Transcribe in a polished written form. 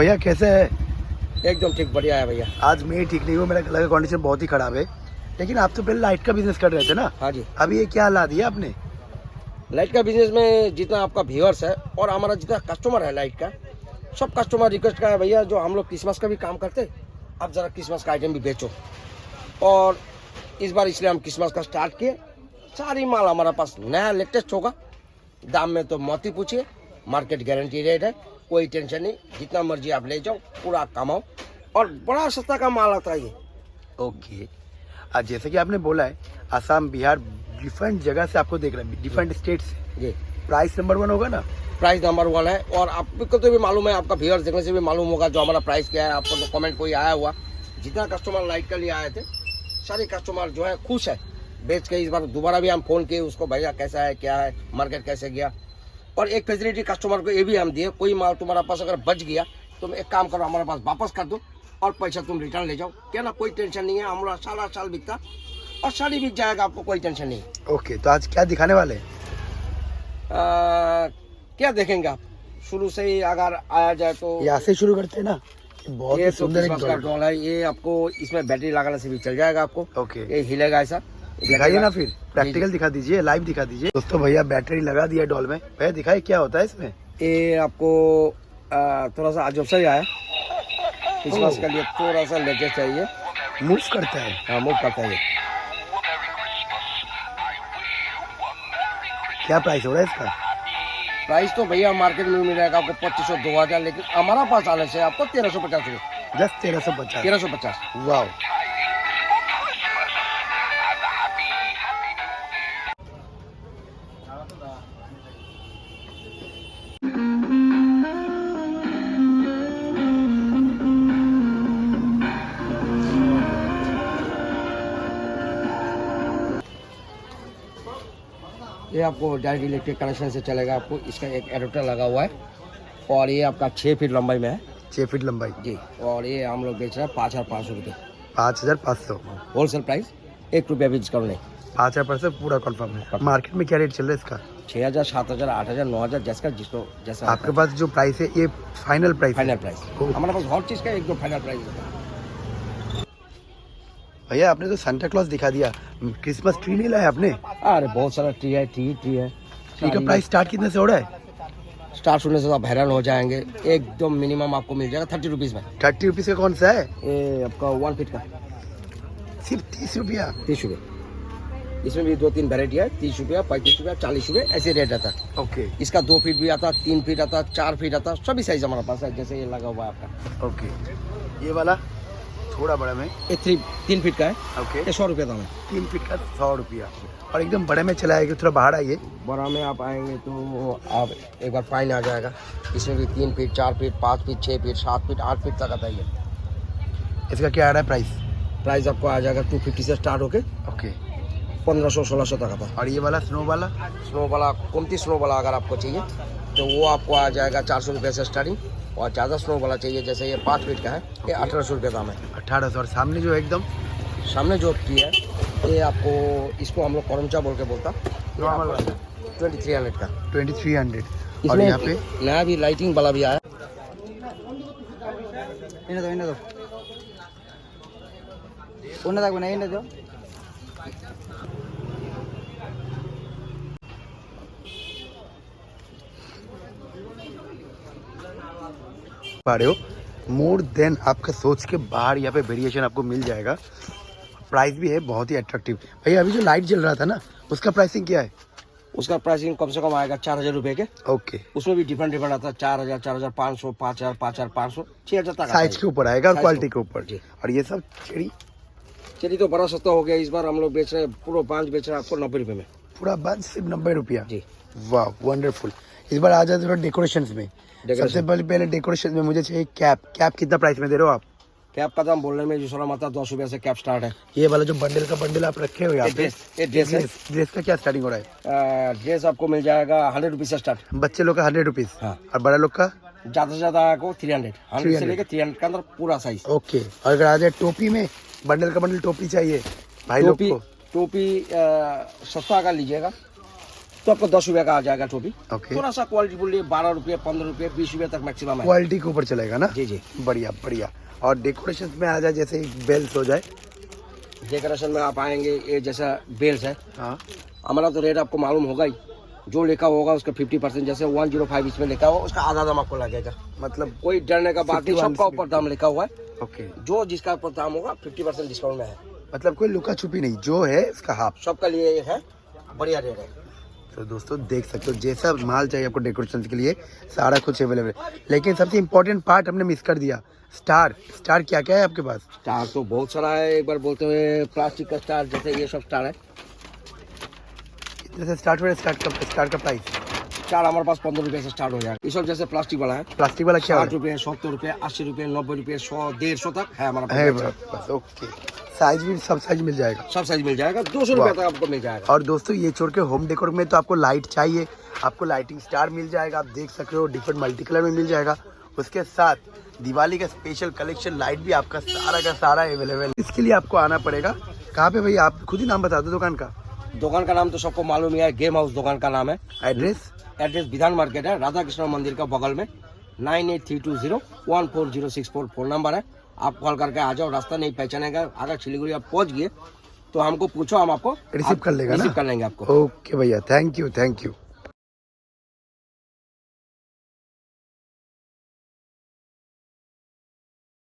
भैया कैसे है? एकदम ठीक, बढ़िया है भैया। आज मैं ठीक नहीं हूँ, मेरा गला का कंडीशन बहुत ही खराब है। लेकिन आप तो पहले लाइट का बिजनेस कर रहे थे ना? हाँ जी। अभी ये क्या ला दिया आपने? लाइट का बिजनेस में जितना आपका व्यूअर्स है और हमारा जितना कस्टमर है लाइट का, सब कस्टमर रिक्वेस्ट का है भैया, जो हम लोग क्रिसमस का भी काम करते, अब जरा क्रिसमस का आइटम भी बेचो। और इस बार इसलिए हम क्रिसमस का स्टार्ट किए। सारी माल हमारे पास नया लेटेस्ट होगा। दाम में तो मत ही पूछिए, मार्केट गारंटी रेट है, कोई टेंशन नहीं। जितना मर्जी आप ले जाओ, पूरा कमाओ, और बड़ा सस्ता का माल आता है ये। ओके। आज जैसे कि आपने बोला है, आसाम बिहार डिफरेंट जगह से आपको देख रहे हैं, डिफरेंट स्टेट से। जी, प्राइस नंबर 1 होगा ना? प्राइस नंबर 1 है। और आपको तो भी मालूम है, आपका व्यूअर्स देखने से भी मालूम होगा जो हमारा प्राइस क्या है। आपको तो कमेंट कोई आया हुआ, जितना कस्टमर लाइट के लिए आए थे, सारे कस्टमर जो है खुश है बेच के। इस बार दोबारा भी हम फोन किए उसको, भैया कैसा है, क्या है, मार्केट कैसे गया। और एक फैसिलिटी कस्टमर को ये भी हम दिए, कोई माल तुम्हारा पास अगर बच गया, तुम एक काम करो, हमारे पास वापस कर दो और पैसा तुम रिटर्न ले जाओ। क्या ना, कोई टेंशन नहीं है। हमारा सारा साल बिकता और साड़ी बिक जाएगा, आपको कोई टेंशन नहीं। ओके, तो आज क्या दिखाने वाले हैं? क्या देखेंगे आप? शुरू से ही अगर आया जाए तो यहाँ से शुरू करते हैं ना। बहुत ये ही तो सुंदर एक क्रिसमस का डॉल है। ये आपको इसमें बैटरी लगाने से भी चल जाएगा आपको। ओके, ये हिलेगा ऐसा। दिखाइए ना, फिर प्रैक्टिकल दिखा दीजिए, लाइव दिखा दीजिए। दोस्तों भैया बैटरी लगा दिया डॉल में। भैया दिखाइए क्या होता है इसमें। ये आपको थोड़ा सा अजब सा ही आया, क्रिसमस के लिए थोड़ा सा लेटेस्ट चाहिए। मूव करता है? हाँ, मूव करता है। क्या प्राइस हो रहा है इसका? प्राइस तो भैया मार्केट में मिल जाएगा आपको 2500 2000, लेकिन हमारा पास आने से आपको 1350 रुपये। जस्ट 1350? 1350। वाह। ये आपको डायरेक्ट इलेक्ट्रिक कनेक्शन से चलेगा। आपको इसका एक एडाप्टर लगा हुआ है, और ये आपका 6 फीट लंबाई में है। 6 फीट लंबाई जी। और ये हम लोग बेच रहे हैं 5500 रुपये 5500 होलसेल प्राइस। 1 रुपया भी डिस्काउंट नहीं। 5500 पूरा कंफर्म है। मार्केट में क्या रेट चल रहा है इसका? 6000 7000 8000 9000, जैसा जिसको जैसा। आपके पास जो प्राइस है ये फाइनल प्राइस? Final price. हमारे पास हर चीज़ का एकदम फाइनल प्राइस होता है। भैया आपने तो सांता क्लॉज दिखा दिया, क्रिसमस ट्री नहीं लाया आपने? अरे बहुत सारा ट्री है, ट्री है। ट्री का प्राइस स्टार्ट कितने से हो रहा है? स्टार्ट होने से आप हैरान हो जाएंगे। एकदम मिनिमम आपको मिल जाएगा 30 रुपीज़ में। 30 रुपीज का कौन सा है? ये आपका 1 फीट का सिर्फ 30 रुपया? 30 रुपये। इसमें भी 2-3 वेराइटी है, 30 रुपया, 35 रुपया, 40 रुपये, ऐसे रेट आता है। ओके। इसका 2 फीट भी आता, 3 फीट आता, 4 फीट आता, सभी साइज हमारे पास है। जैसे ये लगा हुआ है आपका। ओके। ये वाला थोड़ा बड़ा में? ये 3 फीट का है। ओके। ये 100 रुपये दाम है। 3 फीट का 100 रुपया। और एकदम बड़े में चला आएगा, थोड़ा बाहर आइए। बड़ा में आप आएंगे तो आप एक बार फाइन आ जाएगा। इसमें भी 3 feet, 4 feet, 5 feet, 6 feet, 7 feet, 8 feet तक आता है। इसका क्या आ रहा है प्राइस? प्राइस आपको आ जाएगा 250 से स्टार्ट होके ओके। 1500-1600 तक आता है। और ये वाला स्नो वाला? स्नो वाला, कुमती स्नो वाला अगर आपको चाहिए तो वो आपको आ जाएगा 400 रुपये से स्टार्टिंग। और ज़्यादा स्नो वाला चाहिए, जैसे ये 5 फीट का है, ये 1800 रुपये दाम है। 1800। और सामने जो एकदम सामने जो ट्री है, ये आपको, इसको हम लोग करमचा बोल के बोलता, 2300 का। 2300। और इसमें यहाँ पे नया भी लाइटिंग वाला भी आया। पा रहे हो, मोर देन आपका सोच के बाहर यहाँ पे वेरिएशन आपको मिल जाएगा। प्राइस भी है बहुत ही अट्रैक्टिव। भैया अभी जो लाइट जल रहा था ना, उसका प्राइसिंग क्या है? उसका प्राइसिंग कम से कम आएगा 4000 रुपये के। ओके। उसमें भी डिफरेंट आता है, 4000, 4500, 5000, 5500, 6000 तक। साइज के ऊपर आएगा और क्वालिटी के ऊपर। जी। और ये सब चलिए तो बड़ा सस्ता हो गया। इस बार हम लोग बेच रहे हैं, पूरा 5 बेच रहे हैं आपको 90 रुपये में। पूरा बंच सिर्फ 90 रुपया? जी। वाह, वंडरफुल। इस बार आ जाए थोड़ा डेकोरेशन में। सबसे पहले डेकोरेशन में मुझे चाहिए कैप। कैप कितना प्राइस में दे रहे हो आप? कैप का दाम बोलने में जो सोना माता 10 रुपये से कैप स्टार्ट है। ये वाला जो बंडल का बंडल आप रखे हो यहाँ पे, ये ड्रेस है। ड्रेस का क्या स्टार्टिंग हो रहा है? ड्रेस आपको मिल जाएगा 100 रुपीज से स्टार्ट। बच्चे लोग का 100 रुपीज? हाँ। और बड़ा लोग का? ज्यादा से ज्यादा आपको 300, 100 से लेकर 300 के अंदर पूरा साइज। ओके। और अगर आ जाए टोपी में, बंडल का बंडल टोपी चाहिए भाई लोग को? टोपी सस्ता का लीजिएगा तो आपको 10 रुपये का आ जाएगा टोपी। ओके, थोड़ा सा क्वालिटी बोलिए 12 रुपये, 15 रुपये, 20 रुपये तक मैक्सिमम है। क्वालिटी के ऊपर चलेगा ना? जी जी। बढ़िया बढ़िया। और डेकोरेशन में आ जाए, जैसे बेल्स हो जाए। डेकोरेशन में आप आएंगे, ये जैसा बेल्स है, हाँ, हमारा तो रेट आपको मालूम होगा ही, जो लिखा होगा उसका 50%, जैसे 105 इसमें लिखा हुआ उसका आधा दाम आपको लगेगा। मतलब कोई डरने का बात नहीं, 51 सबका ऊपर दाम लिखा हुआ है। ओके, जो जिसका ऊपर दाम होगा 50% डिस्काउंट में है। मतलब कोई लुका छुपी नहीं, जो है इसका हाफ। सबका लिए ये है, बढ़िया रेट है। तो दोस्तों देख सकते हो, जैसा माल चाहिए आपको डेकोरेशन के लिए सारा कुछ अवेलेबल है। लेकिन सबसे इम्पोर्टेंट पार्ट हमने मिस कर दिया, स्टार। स्टार क्या क्या है आपके पास? स्टार तो बहुत सारा है, एक बार बोलते हुए प्लास्टिक का स्टार, जैसे ये सब स्टार है। जैसे स्टार्ट हो रहा है, स्टार का प्राइस? स्टार हमारे पास 15 रुपये से स्टार्ट हो जाएगा। ये सब जैसे प्लास्टिक वाला है, प्लास्टिक वाला क्या 60 रुपये, 70 रुपये, 80 रुपये, 90 रुपये, 100, 150 तक है हमारा है पास। बस? ओके, साइज भी सब साइज मिल जाएगा? सब साइज मिल जाएगा, 200 रुपये तक आपको मिल जाएगा। और दोस्तों ये छोड़ के होम डेकोर में तो आपको लाइट चाहिए, आपको लाइटिंग स्टार मिल जाएगा, आप देख सकते हो डिफरेंट मल्टी कलर में मिल जाएगा। उसके साथ दिवाली का स्पेशल कलेक्शन लाइट भी आपका सारा का सारा अवेलेबल। इसके लिए आपको आना पड़ेगा कहाँ पे भैया? आप खुद ही नाम बता दो दुकान का। दुकान का नाम तो सबको मालूम ही है, गेम हाउस दुकान का नाम है। एड्रेस? एड्रेस विधान मार्केट है, राधा कृष्ण मंदिर का बगल में। 9832014064 फोन नंबर है। आप कॉल करके आ जाओ, रास्ता नहीं पहचानेगा, अगर सिलीगुड़ी आप पहुंच गए तो हमको पूछो, हम आपको रिसीव कर लेंगे आपको। ओके भैया, थैंक यू।